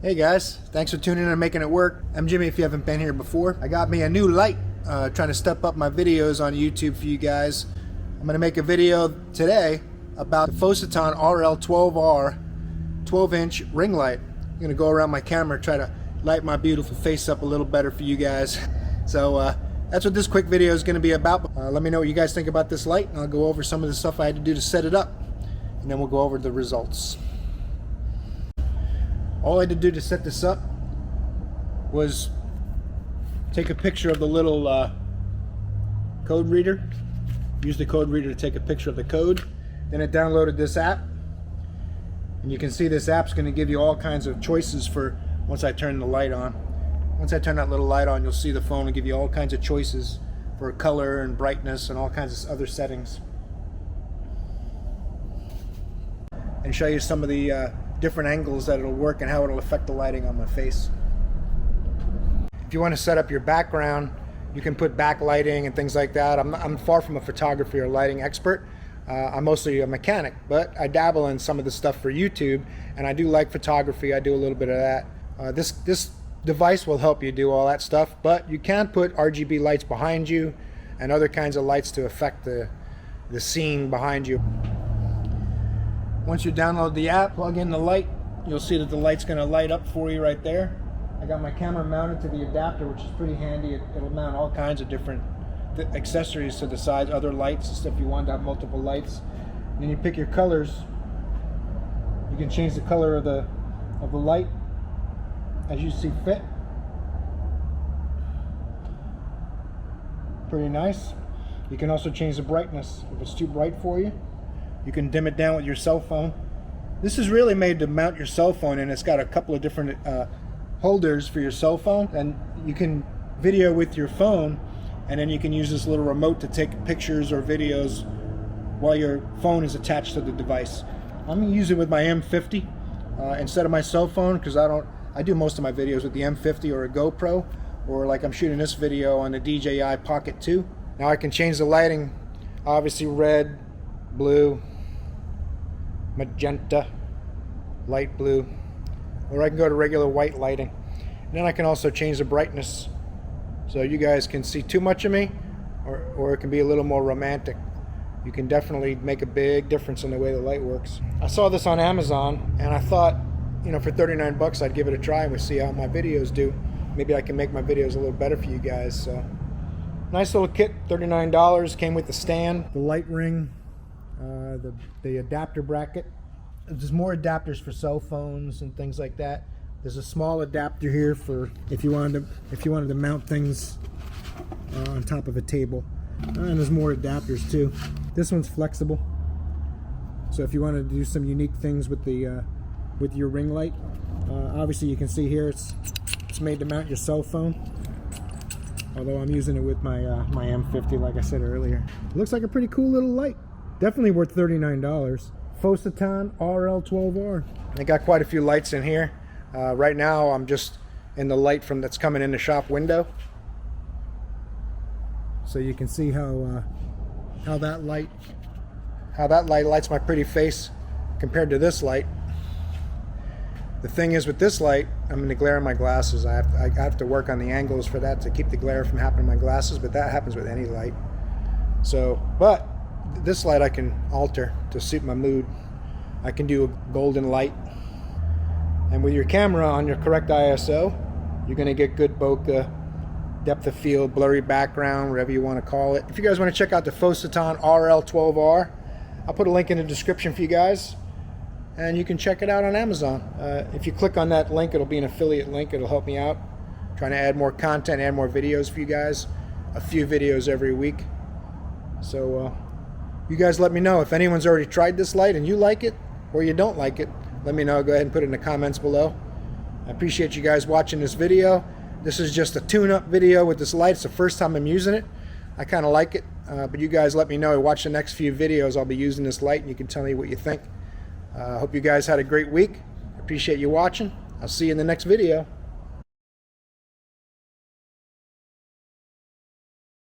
Hey guys, thanks for tuning in and making it work. I'm Jimmy if you haven't been here before. I got me a new light, trying to step up my videos on YouTube for you guys. I'm going to make a video today about the Fositan RL-12R 12-inch ring light. I'm going to go around my camera, try to light my beautiful face up a little better for you guys. So that's what this quick video is going to be about. Let me know what you guys think about this light, and I'll go over some of the stuff I had to do to set it up, and then we'll go over the results. All I had to do to set this up was take a picture of the little code reader. Use the code reader to take a picture of the code. Then it downloaded this app. And you can see this app's going to give you all kinds of choices for once I turn the light on. Once I turn that little light on, you'll see the phone will give you all kinds of choices for color and brightness and all kinds of other settings. And show you some of the different angles that it'll work and how it'll affect the lighting on my face. If you want to set up your background, you can put backlighting and things like that. I'm far from a photography or lighting expert. I'm mostly a mechanic, but I dabble in some of the stuff for YouTube, and I do like photography. I do a little bit of that. This device will help you do all that stuff, but you can put RGB lights behind you and other kinds of lights to affect the scene behind you. Once you download the app, plug in the light, you'll see that the light's going to light up for you right there. I got my camera mounted to the adapter, which is pretty handy. It'll mount all kinds of different accessories to the sides, other lights and stuff if you want to have multiple lights. And then you pick your colors. You can change the color of the light as you see fit. Pretty nice. You can also change the brightness. If it's too bright for you, you can dim it down with your cell phone. This is really made to mount your cell phone, and it's got a couple of different holders for your cell phone, and you can video with your phone, and then you can use this little remote to take pictures or videos while your phone is attached to the device. I'm going to use it with my M50 instead of my cell phone, because I do most of my videos with the M50 or a GoPro, or like I'm shooting this video on the DJI Pocket 2. Now I can change the lighting, obviously red, blue, magenta, light blue, or I can go to regular white lighting. And then I can also change the brightness so you guys can see too much of me, or it can be a little more romantic. You can definitely make a big difference in the way the light works. I saw this on Amazon, and I thought, you know, for 39 bucks I'd give it a try and we'll see how my videos do. Maybe I can make my videos a little better for you guys. So nice little kit, $39. Came with the stand, the light ring, the adapter bracket. There's more adapters for cell phones and things like that. There's a small adapter here for if you wanted to mount things on top of a table. And there's more adapters too. This one's flexible, so if you want to do some unique things with your ring light, obviously you can see here it's made to mount your cell phone. Although I'm using it with my my M50, like I said earlier. It looks like a pretty cool little light. Definitely worth $39. Fositan RL-12R. I got quite a few lights in here. Right now I'm just in the light that's coming in the shop window. So you can see how that light lights my pretty face compared to this light. The thing is, with this light, I'm going to glare in my glasses. I have to work on the angles for that to keep the glare from happening in my glasses, but that happens with any light. So, but this light I can alter to suit my mood. I can do a golden light. And with your camera on your correct ISO, you're going to get good bokeh, depth of field, blurry background, whatever you want to call it. If you guys want to check out the Fositan RL-12R, I'll put a link in the description for you guys, and you can check it out on Amazon. If you click on that link, it'll be an affiliate link. It'll help me out. I'm trying to add more content, add more videos for you guys. A few videos every week. So you guys let me know if anyone's already tried this light and you like it or you don't like it. Let me know. Go ahead and put it in the comments below. I appreciate you guys watching this video. This is just a tune-up video with this light. It's the first time I'm using it. I kind of like it, but you guys let me know. Watch the next few videos. I'll be using this light, and you can tell me what you think. I hope you guys had a great week. Appreciate you watching. I'll see you in the next video.